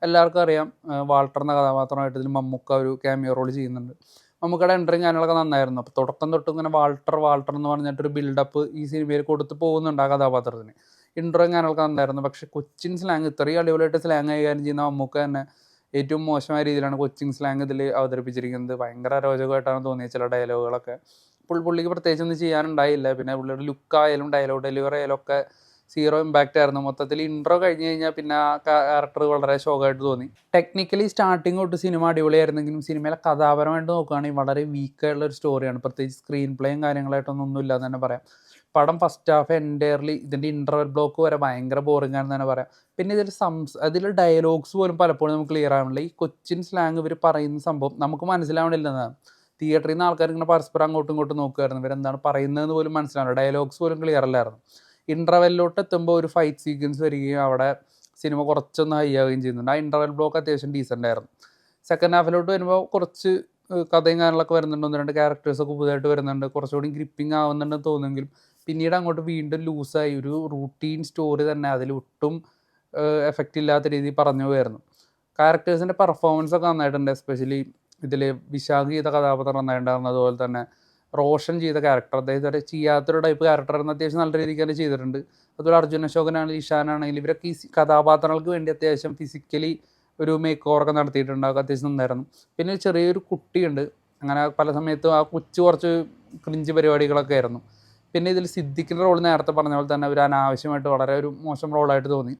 എല്ലാവർക്കും അറിയാം വാൾട്ടർ എന്ന കഥാപാത്രമായിട്ട് ഇതിൽ മമ്മൂക്ക ഒരു ക്യാമിയോ റോൾ ചെയ്യുന്നുണ്ട്. മമ്മൂക്കയുടെ എൻട്രിയും കാര്യങ്ങളൊക്കെ നന്നായിരുന്നു. അപ്പോൾ തുടക്കം തൊട്ട് ഇങ്ങനെ വാൾട്ടർ വാൾട്ടർ എന്ന് പറഞ്ഞിട്ടൊരു ബിൽഡപ്പ് ഈ സിനിമയിൽ കൊടുത്ത് പോകുന്നുണ്ട് ആ കഥാപാത്രത്തിന്. ഇൻട്രോയും കാര്യങ്ങളൊക്കെ നന്നായിരുന്നു. പക്ഷേ കൊച്ചിൻ സ്ലാങ് ഇത്രയും അടിപൊളിയായിട്ട് സ്ലാങ് കൈകാര്യം ചെയ്യുന്ന മമ്മൂക്ക തന്നെ ഏറ്റവും മോശമായ രീതിയിലാണ് കൊച്ചിൻ സ്ലാങ് ഇതിൽ അവതരിപ്പിച്ചിരിക്കുന്നത്. ഭയങ്കര അരോചകമായിട്ടാണ് തോന്നിയത് ചില ഡയലോഗുകളൊക്കെ. പുള്ളിക്ക് പ്രത്യേകിച്ചൊന്നും ചെയ്യാനുണ്ടായില്ല. പിന്നെ പുള്ളിയുടെ ലുക്കായാലും ഡയലോഗ് ഡെലിവറി ആയാലും ഒക്കെ സീറോ ഇമ്പാക്റ്റ് ആയിരുന്നു. മൊത്തത്തിൽ ഇൻട്രോ കഴിഞ്ഞ് കഴിഞ്ഞാൽ പിന്നെ ആ ക്യാരക്ടർ വളരെ ശോകമായിട്ട് തോന്നി. ടെക്നിക്കലി സ്റ്റാർട്ടിങ് തൊട്ട് സിനിമ അടിപൊളിയായിരുന്നെങ്കിലും സിനിമയിലെ കഥാപരമായിട്ട് നോക്കുകയാണെങ്കിൽ വളരെ വീക്കായിട്ടുള്ള ഒരു സ്റ്റോറിയാണ്. പ്രത്യേകിച്ച് സ്ക്രീൻ പ്ലേയും കാര്യങ്ങളായിട്ടൊന്നും ഇല്ല എന്ന് തന്നെ പറയാം. പടം ഫസ്റ്റ് ഹാഫ് എൻറ്റയർലി ഇതിൻ്റെ ഇൻ്റർവെൽ ബ്ലോക്ക് വരെ ഭയങ്കര ബോറിംഗ് ആണെന്ന് തന്നെ പറയാം. പിന്നെ അതിൽ ഡയലോഗ്സ് പോലും പലപ്പോഴും നമുക്ക് ക്ലിയർ ആവണില്ല. ഈ കൊച്ചിൻ സ്ലാങ് ഇവർ പറയുന്ന സംഭവം നമുക്ക് മനസ്സിലാവണില്ലെന്നാണ്. തിയേറ്ററിൽ നിന്ന് ആൾക്കാർ ഇങ്ങനെ പരസ്പരം അങ്ങോട്ടും ഇങ്ങോട്ടും നോക്കുമായിരുന്നു. ഇവരെന്താണ് പറയുന്നതെന്ന് പോലും മനസ്സിലാവില്ല. ഡയലോഗ്സ് പോലും ക്ലിയർ അല്ലായിരുന്നു. ഇൻ്റർവെല്ലിലോട്ട് എത്തുമ്പോൾ ഒരു ഫൈറ്റ് സീക്വൻസ് വരികയും അവിടെ സിനിമ കുറച്ചൊന്ന് ഹൈ ആവുകയും ചെയ്യുന്നുണ്ട്. ആ ഇൻ്റർവെൽ ബ്ലോക്ക് അത്യാവശ്യം ഡീസൻ്റ് ആയിരുന്നു. സെക്കൻഡ് ഹാഫിലോട്ട് വരുമ്പോൾ കുറച്ച് കഥയും കാര്യങ്ങളൊക്കെ വരുന്നുണ്ട്. 1-2 ക്യാരക്ടേഴ്സൊക്കെ പുതുതായിട്ട് വരുന്നുണ്ട്. കുറച്ചുകൂടി ഗ്രിപ്പിംഗ് ആവുന്നുണ്ടെന്ന് തോന്നുമെങ്കിലും പിന്നീട് അങ്ങോട്ട് വീണ്ടും ലൂസായി ഒരു റൂട്ടീൻ സ്റ്റോറി തന്നെ അതിൽ ഒട്ടും എഫക്റ്റ് ഇല്ലാത്ത രീതിയിൽ പറഞ്ഞു പോയായിരുന്നു. ക്യാരക്ടേഴ്സിൻ്റെ പെർഫോമൻസൊക്കെ നന്നായിട്ടുണ്ട്. എസ്പെഷ്യലി ഇതിൽ വിശാഖ് ചെയ്ത കഥാപാത്രം നന്നായിട്ടുണ്ടായിരുന്നു. അതുപോലെ തന്നെ റോഷൻ ചെയ്ത ക്യാരക്ടർ ഇതുവരെ ചെയ്യാത്തൊരു ടൈപ്പ് ക്യാരക്ടറായിരുന്നു. അത്യാവശ്യം നല്ല രീതിക്ക് തന്നെ ചെയ്തിട്ടുണ്ട്. അതുപോലെ അർജുൻ അശോകനാണെങ്കിലും ഇഷാനാണെങ്കിലും ഇവരൊക്കെ ഈ കഥാപാത്രങ്ങൾക്ക് വേണ്ടി അത്യാവശ്യം ഫിസിക്കലി ഒരു മേക്ക് ഓവറൊക്കെ നടത്തിയിട്ടുണ്ട്. അതൊക്കെ അത്യാവശ്യം നന്നായിരുന്നു. പിന്നെ ചെറിയൊരു കുട്ടിയുണ്ട്. അങ്ങനെ പല സമയത്തും ആ കൊച്ചു കുറച്ച് ക്രിഞ്ച് പരിപാടികളൊക്കെ ആയിരുന്നു. പിന്നെ ഇതിൽ സിദ്ദിഖിൻ്റെ റോൾ നേരത്തെ പറഞ്ഞ പോലെ തന്നെ ഒരു അനാവശ്യമായിട്ട് വളരെ ഒരു മോശം റോളായിട്ട് തോന്നി.